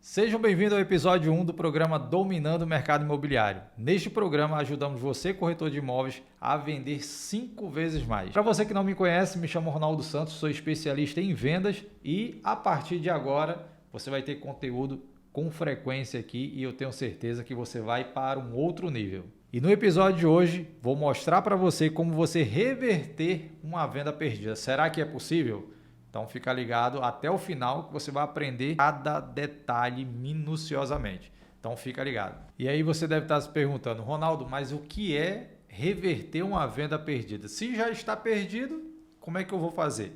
Sejam bem-vindos ao episódio 1 do programa Dominando o Mercado Imobiliário. Neste programa, ajudamos você, corretor de imóveis, a vender 5 vezes mais. Para você que não me conhece, me chamo Ronaldo Santos, sou especialista em vendas e a partir de agora você vai ter conteúdo com frequência aqui e eu tenho certeza que você vai para um outro nível. E no episódio de hoje, vou mostrar para você como você reverter uma venda perdida. Será que é possível? Então fica ligado até o final que você vai aprender cada detalhe minuciosamente. Então fica ligado. E aí você deve estar se perguntando, Ronaldo, mas o que é reverter uma venda perdida? Se já está perdido, como é que eu vou fazer?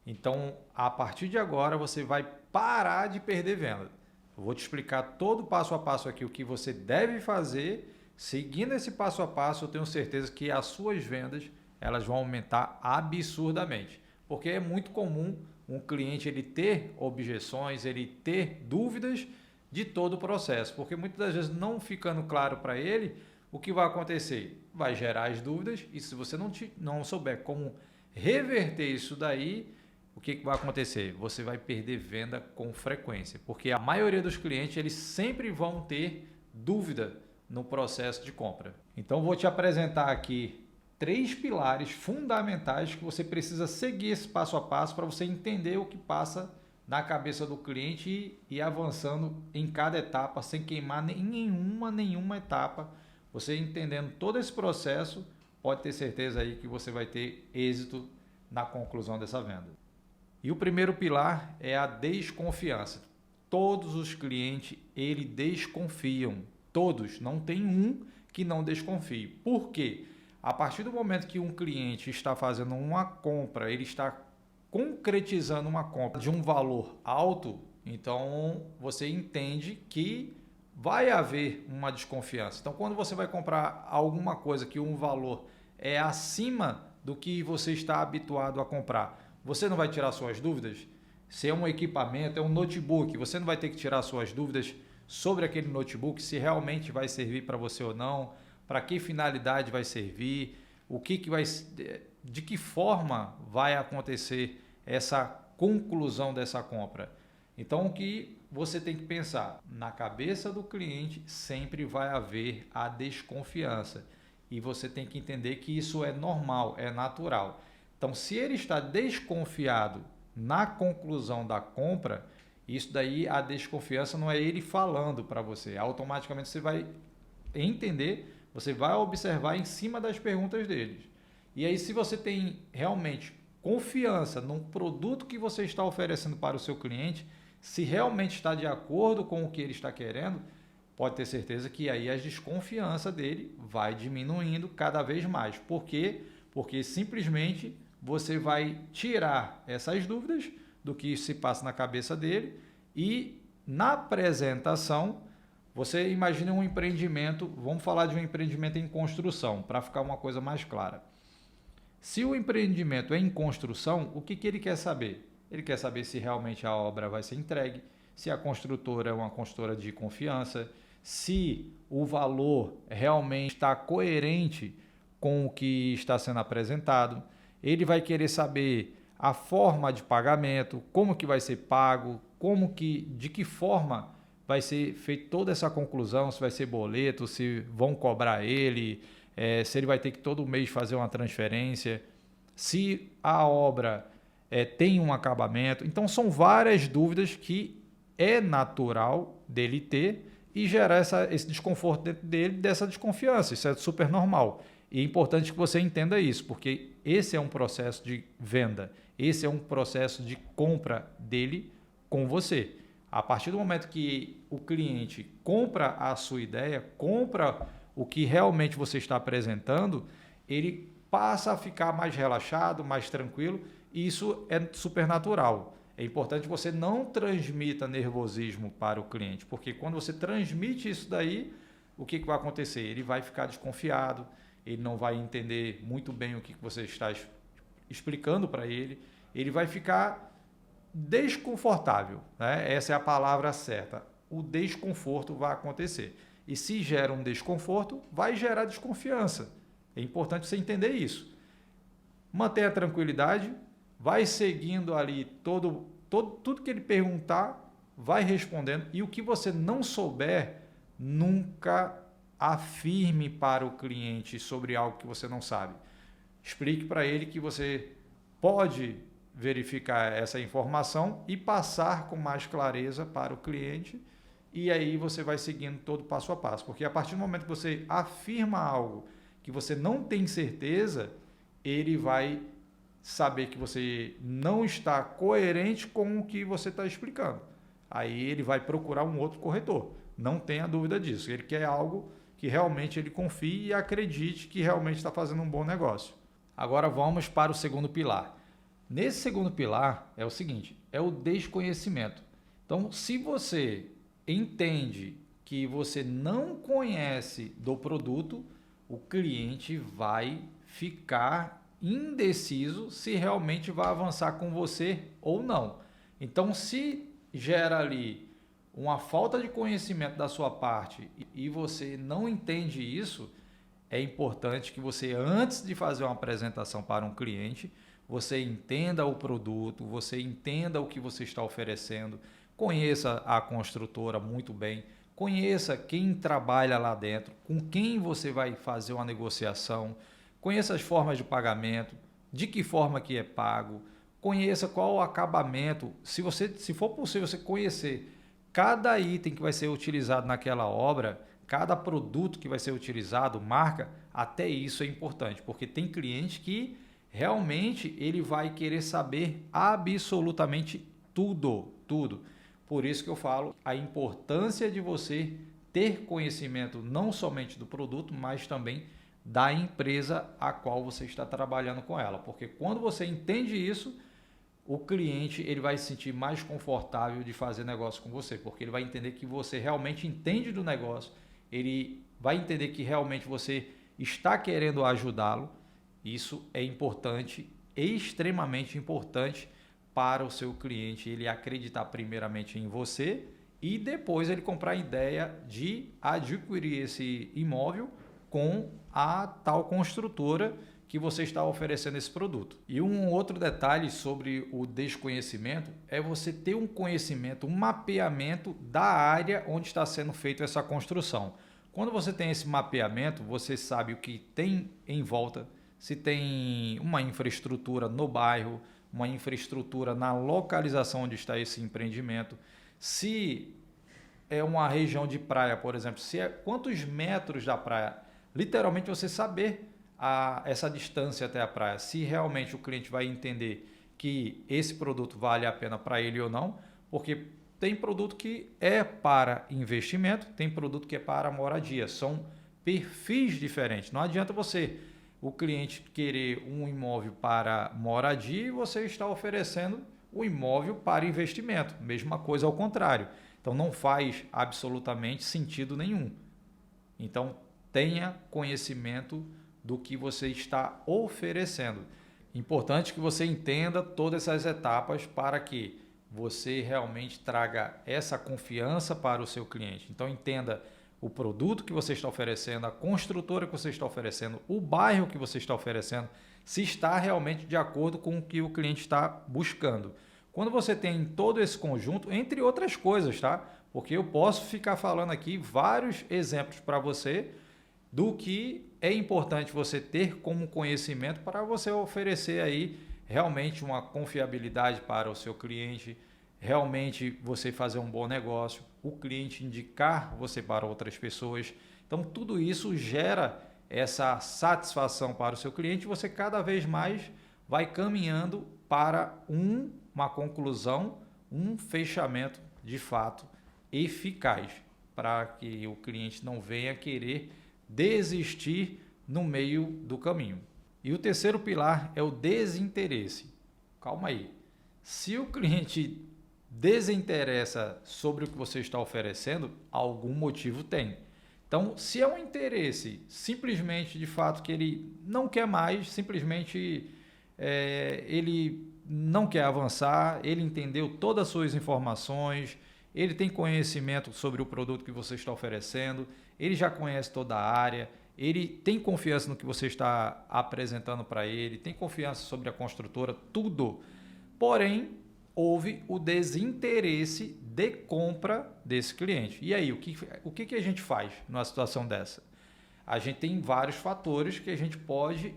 Então, a partir de agora, você vai parar de perder venda. Eu vou te explicar todo passo a passo aqui o que você deve fazer. Seguindo esse passo a passo, eu tenho certeza que as suas vendas elas vão aumentar absurdamente. Porque é muito comum um cliente ele ter objeções, ele ter dúvidas de todo o processo. Porque muitas das vezes não ficando claro para ele, o que vai acontecer? Vai gerar as dúvidas e se você não souber como reverter isso daí, o que vai acontecer? Você vai perder venda com frequência. Porque a maioria dos clientes eles sempre vão ter dúvida no processo de compra. Então vou te apresentar aqui 3 pilares fundamentais que você precisa seguir esse passo a passo para você entender o que passa na cabeça do cliente e ir avançando em cada etapa sem queimar nenhuma etapa. Você entendendo todo esse processo, pode ter certeza aí que você vai ter êxito na conclusão dessa venda. E o primeiro pilar é a desconfiança. Todos os clientes, eles desconfiam. Todos, não tem um que não desconfie. Por quê? A partir do momento que um cliente está fazendo uma compra, ele está concretizando uma compra de um valor alto, então você entende que vai haver uma desconfiança. Então, quando você vai comprar alguma coisa que um valor é acima do que você está habituado a comprar, você não vai tirar suas dúvidas? Se é um equipamento, é um notebook, você não vai ter que tirar suas dúvidas sobre aquele notebook, se realmente vai servir para você ou não, para que finalidade vai servir, de que forma vai acontecer essa conclusão dessa compra. Então, o que você tem que pensar? Na cabeça do cliente sempre vai haver a desconfiança e você tem que entender que isso é normal, é natural. Então, se ele está desconfiado na conclusão da compra, isso daí, a desconfiança não é ele falando para você. Automaticamente você vai entender, você vai observar em cima das perguntas deles. E aí, se você tem realmente confiança no produto que você está oferecendo para o seu cliente, se realmente está de acordo com o que ele está querendo, pode ter certeza que aí a desconfiança dele vai diminuindo cada vez mais. Por quê? Porque simplesmente você vai tirar essas dúvidas do que se passa na cabeça dele e na apresentação você imagina um empreendimento, vamos falar de um empreendimento em construção, para ficar uma coisa mais clara. Se o empreendimento é em construção, o que ele quer saber? Ele quer saber se realmente a obra vai ser entregue, se a construtora é uma construtora de confiança, se o valor realmente está coerente com o que está sendo apresentado. Ele vai querer saber a forma de pagamento, como que vai ser pago, de que forma vai ser feita toda essa conclusão, se vai ser boleto, se vão cobrar ele, se ele vai ter que todo mês fazer uma transferência, se a obra tem um acabamento. Então, são várias dúvidas que é natural dele ter e gerar esse desconforto dentro dele, dessa desconfiança. Isso é super normal. E é importante que você entenda isso, porque esse é um processo de venda, esse é um processo de compra dele com você. A partir do momento que o cliente compra a sua ideia, compra o que realmente você está apresentando, ele passa a ficar mais relaxado, mais tranquilo, e isso é super natural. É importante que você não transmita nervosismo para o cliente, porque quando você transmite isso daí, o que vai acontecer? Ele vai ficar desconfiado, ele não vai entender muito bem o que você está explicando para ele, ele vai ficar desconfortável, né? Essa é a palavra certa. O desconforto vai acontecer. E se gera um desconforto, vai gerar desconfiança. É importante você entender isso. Mantenha a tranquilidade, vai seguindo ali tudo que ele perguntar, vai respondendo. E o que você não souber, nunca afirme para o cliente sobre algo que você não sabe. Explique para ele que você pode verificar essa informação e passar com mais clareza para o cliente, e aí você vai seguindo todo passo a passo, porque a partir do momento que você afirma algo que você não tem certeza, ele vai saber que você não está coerente com o que você está explicando. Aí ele vai procurar um outro corretor, não tenha dúvida disso. Ele quer algo que realmente ele confie e acredite que realmente está fazendo um bom negócio. Agora vamos para o segundo pilar. Nesse segundo pilar é o seguinte, é o desconhecimento. Então, se você entende que você não conhece do produto, o cliente vai ficar indeciso se realmente vai avançar com você ou não. Então, se gera ali uma falta de conhecimento da sua parte e você não entende isso, é importante que você, antes de fazer uma apresentação para um cliente, você entenda o produto, você entenda o que você está oferecendo, conheça a construtora muito bem, conheça quem trabalha lá dentro, com quem você vai fazer uma negociação, conheça as formas de pagamento, de que forma que é pago, conheça qual o acabamento. Se for possível você conhecer cada item que vai ser utilizado naquela obra, cada produto que vai ser utilizado, marca, até isso é importante, porque tem cliente que realmente ele vai querer saber absolutamente tudo. Por isso que eu falo a importância de você ter conhecimento não somente do produto, mas também da empresa a qual você está trabalhando com ela. Porque quando você entende isso, o cliente ele vai se sentir mais confortável de fazer negócio com você, porque ele vai entender que você realmente entende do negócio, ele vai entender que realmente você está querendo ajudá-lo. Isso é importante, extremamente importante para o seu cliente, ele acreditar primeiramente em você e depois ele comprar a ideia de adquirir esse imóvel com a tal construtora que você está oferecendo esse produto. E um outro detalhe sobre o desconhecimento é você ter um conhecimento, um mapeamento da área onde está sendo feita essa construção. Quando você tem esse mapeamento, você sabe o que tem em volta, se tem uma infraestrutura no bairro, uma infraestrutura na localização onde está esse empreendimento, se é uma região de praia, por exemplo, se é quantos metros da praia, literalmente você saber essa distância até a praia, se realmente o cliente vai entender que esse produto vale a pena para ele ou não, porque tem produto que é para investimento, tem produto que é para moradia, são perfis diferentes. Não adianta o cliente querer um imóvel para moradia e você está oferecendo o imóvel para investimento. Mesma coisa ao contrário. Então não faz absolutamente sentido nenhum. Então tenha conhecimento do que você está oferecendo. Importante que você entenda todas essas etapas para que você realmente traga essa confiança para o seu cliente. Então entenda o produto que você está oferecendo, a construtora que você está oferecendo, o bairro que você está oferecendo, se está realmente de acordo com o que o cliente está buscando. Quando você tem todo esse conjunto, entre outras coisas, tá? Porque eu posso ficar falando aqui vários exemplos para você do que é importante você ter como conhecimento para você oferecer aí realmente uma confiabilidade para o seu cliente, realmente você fazer um bom negócio, o cliente indicar você para outras pessoas. Então tudo isso gera essa satisfação para o seu cliente, você cada vez mais vai caminhando para uma conclusão, um fechamento de fato eficaz, para que o cliente não venha querer desistir no meio do caminho. E o terceiro pilar é o desinteresse. Calma aí. Se o cliente desinteressa sobre o que você está oferecendo, algum motivo tem. Então, se é um interesse simplesmente de fato que ele não quer mais, simplesmente ele não quer avançar, ele entendeu todas as suas informações, ele tem conhecimento sobre o produto que você está oferecendo, ele já conhece toda a área, ele tem confiança no que você está apresentando para ele, tem confiança sobre a construtora, tudo. Porém, houve o desinteresse de compra desse cliente. E aí, o que a gente faz numa situação dessa? A gente tem vários fatores que a gente pode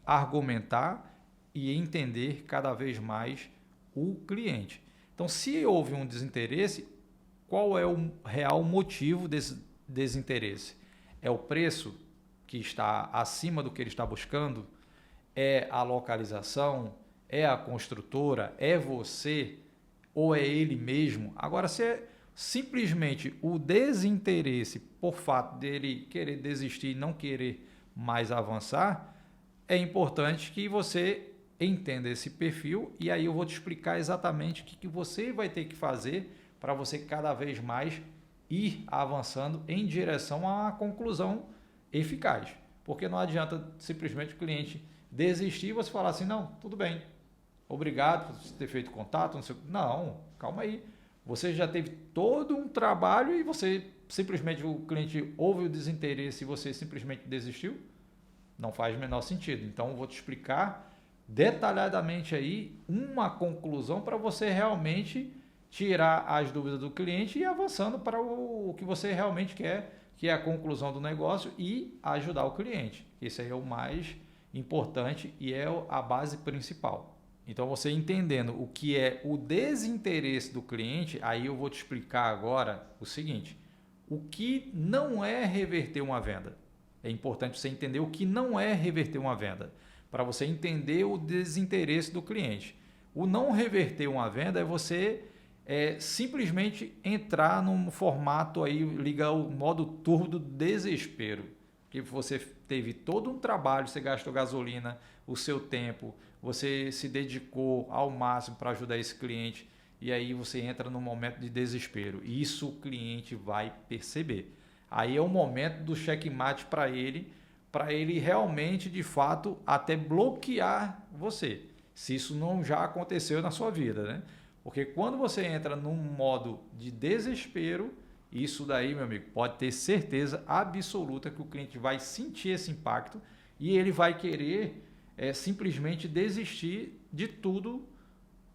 argumentar e entender cada vez mais o cliente. Então, se houve um desinteresse, qual é o real motivo desse desinteresse? É o preço que está acima do que ele está buscando? É a localização? É a construtora? É você? Ou é ele mesmo? Agora, se é simplesmente o desinteresse por fato dele querer desistir e não querer mais avançar, é importante que você entenda esse perfil e aí eu vou te explicar exatamente o que você vai ter que fazer para você cada vez mais ir avançando em direção a uma conclusão eficaz. Porque não adianta simplesmente o cliente desistir e você falar assim, não, tudo bem, obrigado por ter feito contato. Não, calma aí. Você já teve todo um trabalho e você simplesmente, o cliente houve o desinteresse e você simplesmente desistiu? Não faz o menor sentido. Então, eu vou te explicar detalhadamente aí uma conclusão para você realmente tirar as dúvidas do cliente e ir avançando para o que você realmente quer, que é a conclusão do negócio e ajudar o cliente. Esse aí é o mais importante e é a base principal. Então, você entendendo o que é o desinteresse do cliente, aí eu vou te explicar agora o seguinte: o que não é reverter uma venda. É importante você entender o que não é reverter uma venda, para você entender o desinteresse do cliente. O não reverter uma venda é você simplesmente entrar num formato aí, ligar o modo turbo do desespero. Porque você teve todo um trabalho, você gastou gasolina, o seu tempo, você se dedicou ao máximo para ajudar esse cliente e aí você entra num momento de desespero. Isso o cliente vai perceber. Aí é o momento do checkmate para ele realmente, de fato, até bloquear você. Se isso não já aconteceu na sua vida, né? Porque quando você entra num modo de desespero, isso daí, meu amigo, pode ter certeza absoluta que o cliente vai sentir esse impacto e ele vai querer simplesmente desistir de tudo,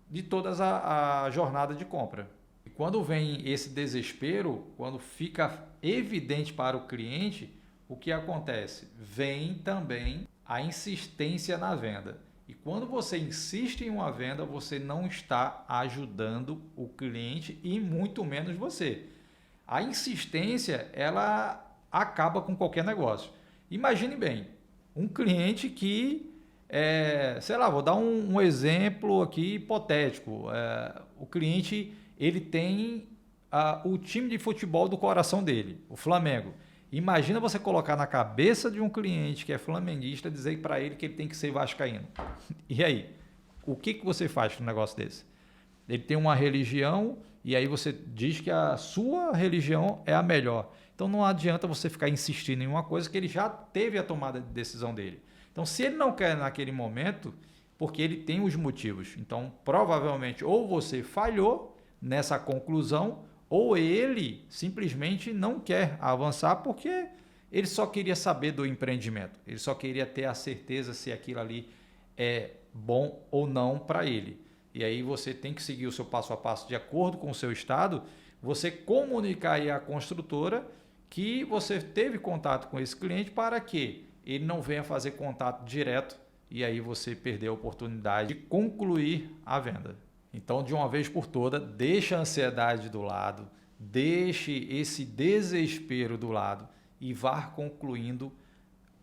de toda a jornada de compra. E quando vem esse desespero, quando fica evidente para o cliente, o que acontece? Vem também a insistência na venda. E quando você insiste em uma venda, você não está ajudando o cliente e muito menos você. A insistência, ela acaba com qualquer negócio. Imagine bem, um cliente que, sei lá, vou dar um exemplo aqui hipotético. O cliente, ele tem o time de futebol do coração dele, o Flamengo. Imagina você colocar na cabeça de um cliente que é flamenguista, dizer para ele que ele tem que ser vascaíno. E aí? O que você faz com um negócio desse? Ele tem uma religião e aí você diz que a sua religião é a melhor. Então não adianta você ficar insistindo em uma coisa que ele já teve a tomada de decisão dele. Então se ele não quer naquele momento, porque ele tem os motivos. Então provavelmente ou você falhou nessa conclusão ou ele simplesmente não quer avançar porque ele só queria saber do empreendimento. Ele só queria ter a certeza se aquilo ali é bom ou não para ele. E aí você tem que seguir o seu passo a passo de acordo com o seu estado, você comunicar aí à construtora que você teve contato com esse cliente para que ele não venha fazer contato direto e aí você perder a oportunidade de concluir a venda. Então, de uma vez por toda, deixa a ansiedade do lado, deixe esse desespero do lado e vá concluindo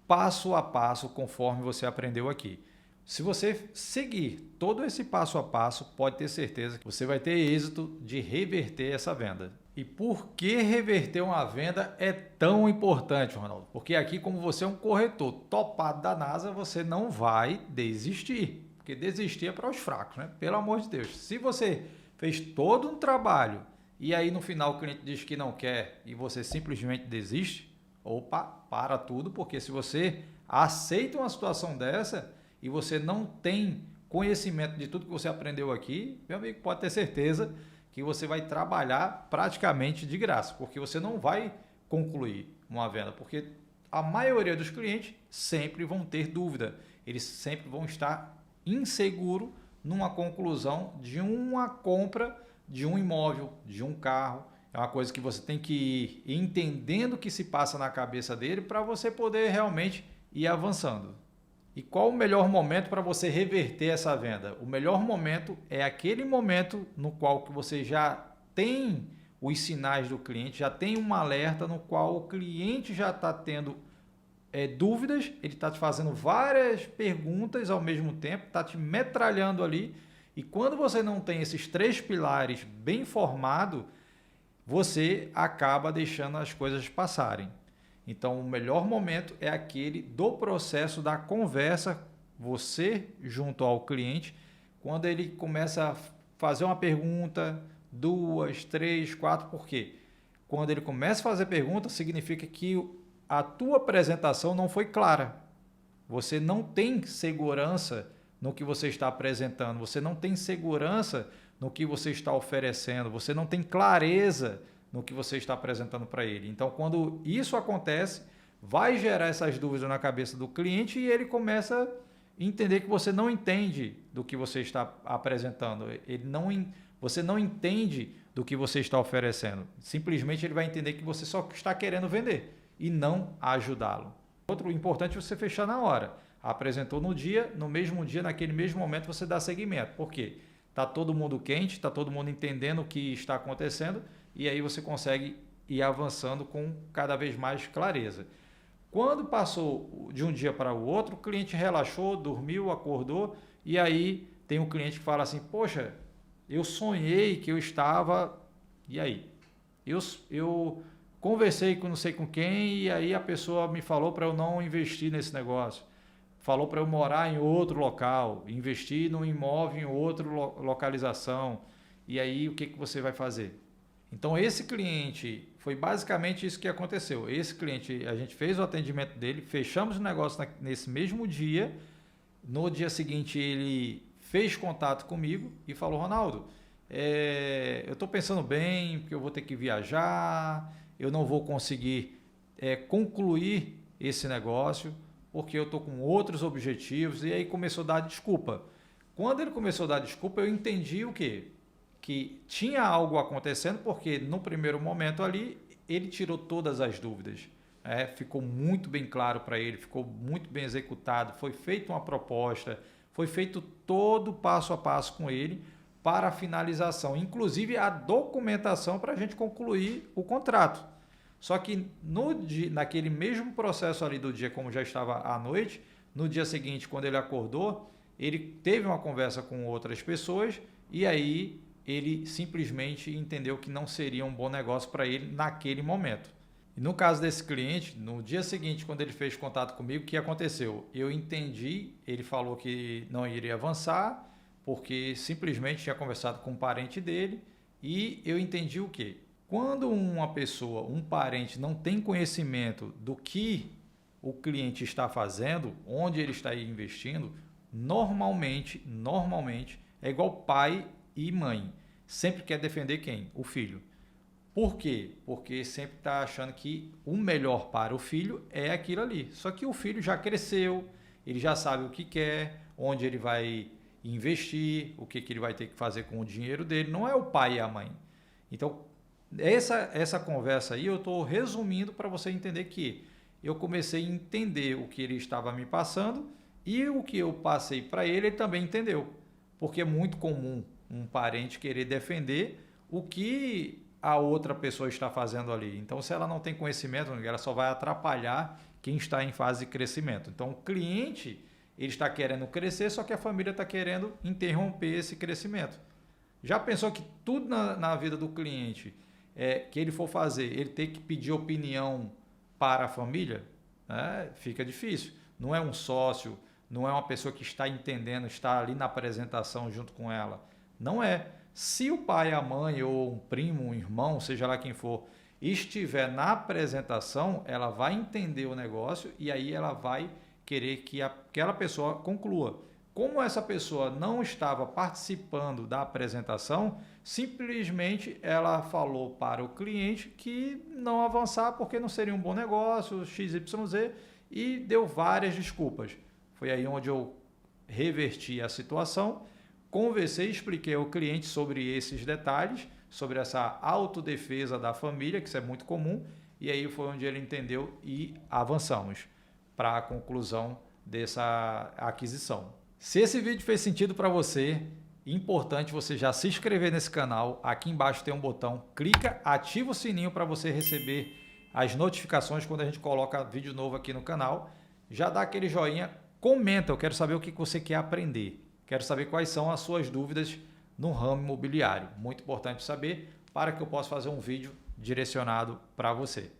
passo a passo conforme você aprendeu aqui. Se você seguir todo esse passo a passo, pode ter certeza que você vai ter êxito de reverter essa venda. E por que reverter uma venda é tão importante, Ronaldo? Porque aqui, como você é um corretor topado da NASA, você não vai desistir. Porque desistir é para os fracos, né? Pelo amor de Deus. Se você fez todo um trabalho e aí no final o cliente diz que não quer e você simplesmente desiste, opa, para tudo, porque se você aceita uma situação dessa e você não tem conhecimento de tudo que você aprendeu aqui, meu amigo, pode ter certeza que você vai trabalhar praticamente de graça, porque você não vai concluir uma venda, porque a maioria dos clientes sempre vão ter dúvida, eles sempre vão estar inseguro numa conclusão de uma compra de um imóvel, de um carro. É uma coisa que você tem que ir entendendo o que se passa na cabeça dele para você poder realmente ir avançando. E qual o melhor momento para você reverter essa venda? O melhor momento é aquele momento no qual que você já tem os sinais do cliente, já tem um alerta no qual o cliente já está tendo dúvidas, ele está te fazendo várias perguntas ao mesmo tempo, está te metralhando ali. E quando você não tem esses 3 pilares bem formados, você acaba deixando as coisas passarem. Então, o melhor momento é aquele do processo da conversa, você junto ao cliente, quando ele começa a fazer uma pergunta, 2, 3, 4, por quê? Quando ele começa a fazer pergunta, significa que a tua apresentação não foi clara. Você não tem segurança no que você está apresentando, você não tem segurança no que você está oferecendo, você não tem clareza no que você está apresentando para ele. Então, quando isso acontece, vai gerar essas dúvidas na cabeça do cliente e ele começa a entender que você não entende do que você está apresentando. Você não entende do que você está oferecendo. Simplesmente ele vai entender que você só está querendo vender e não ajudá-lo. Outro importante é você fechar na hora. Apresentou no dia, no mesmo dia, naquele mesmo momento você dá seguimento. Por quê? Está todo mundo quente, está todo mundo entendendo o que está acontecendo e aí você consegue ir avançando com cada vez mais clareza. Quando passou de um dia para o outro, o cliente relaxou, dormiu, acordou e aí tem um cliente que fala assim, poxa, eu sonhei que eu estava... E aí? Eu conversei com não sei com quem e aí a pessoa me falou para eu não investir nesse negócio. Falou para eu morar em outro local, investir num imóvel em outra localização. E aí o que você vai fazer? Então esse cliente, foi basicamente isso que aconteceu. Esse cliente, a gente fez o atendimento dele, fechamos o negócio nesse mesmo dia. No dia seguinte ele fez contato comigo e falou, Ronaldo, eu estou pensando bem, porque eu vou ter que viajar, eu não vou conseguir concluir esse negócio, porque eu estou com outros objetivos, e aí começou a dar desculpa. Quando ele começou a dar desculpa, eu entendi o quê? Que tinha algo acontecendo, porque no primeiro momento ali, ele tirou todas as dúvidas. Ficou muito bem claro para ele, ficou muito bem executado, foi feita uma proposta, foi feito todo passo a passo com ele para a finalização, inclusive a documentação para a gente concluir o contrato. Só que naquele mesmo processo ali do dia, como já estava à noite, no dia seguinte, quando ele acordou, ele teve uma conversa com outras pessoas e aí ele simplesmente entendeu que não seria um bom negócio para ele naquele momento. E no caso desse cliente, no dia seguinte, quando ele fez contato comigo, o que aconteceu? Eu entendi, ele falou que não iria avançar, porque simplesmente tinha conversado com um parente dele e eu entendi o quê? Quando uma pessoa, um parente, não tem conhecimento do que o cliente está fazendo, onde ele está investindo, normalmente, é igual pai e mãe. Sempre quer defender quem? O filho. Por quê? Porque sempre está achando que o melhor para o filho é aquilo ali. Só que o filho já cresceu, ele já sabe o que quer, onde ele vai investir, o que ele vai ter que fazer com o dinheiro dele. Não é o pai e a mãe. Então, essa conversa aí eu estou resumindo para você entender que eu comecei a entender o que ele estava me passando e o que eu passei para ele, ele também entendeu. Porque é muito comum um parente querer defender o que a outra pessoa está fazendo ali. Então, se ela não tem conhecimento, ela só vai atrapalhar quem está em fase de crescimento. Então, o cliente ele está querendo crescer, só que a família está querendo interromper esse crescimento. Já pensou que tudo na vida do cliente que ele for fazer, ele tem que pedir opinião para a família? Fica difícil. Não é um sócio, não é uma pessoa que está entendendo, está ali na apresentação junto com ela. Não é. Se o pai, a mãe ou um primo, um irmão, seja lá quem for, estiver na apresentação, ela vai entender o negócio e aí ela vai querer que aquela pessoa conclua. Como essa pessoa não estava participando da apresentação, simplesmente ela falou para o cliente que não avançar porque não seria um bom negócio, XYZ, e deu várias desculpas. Foi aí onde eu reverti a situação, conversei e expliquei ao cliente sobre esses detalhes, sobre essa autodefesa da família, que isso é muito comum, e aí foi onde ele entendeu e avançamos para a conclusão dessa aquisição. Se esse vídeo fez sentido para você, importante você já se inscrever nesse canal. Aqui embaixo tem um botão, clica, ativa o sininho para você receber as notificações quando a gente coloca vídeo novo aqui no canal. Já dá aquele joinha, comenta, eu quero saber o que você quer aprender. Quero saber quais são as suas dúvidas no ramo imobiliário. Muito importante saber para que eu possa fazer um vídeo direcionado para você.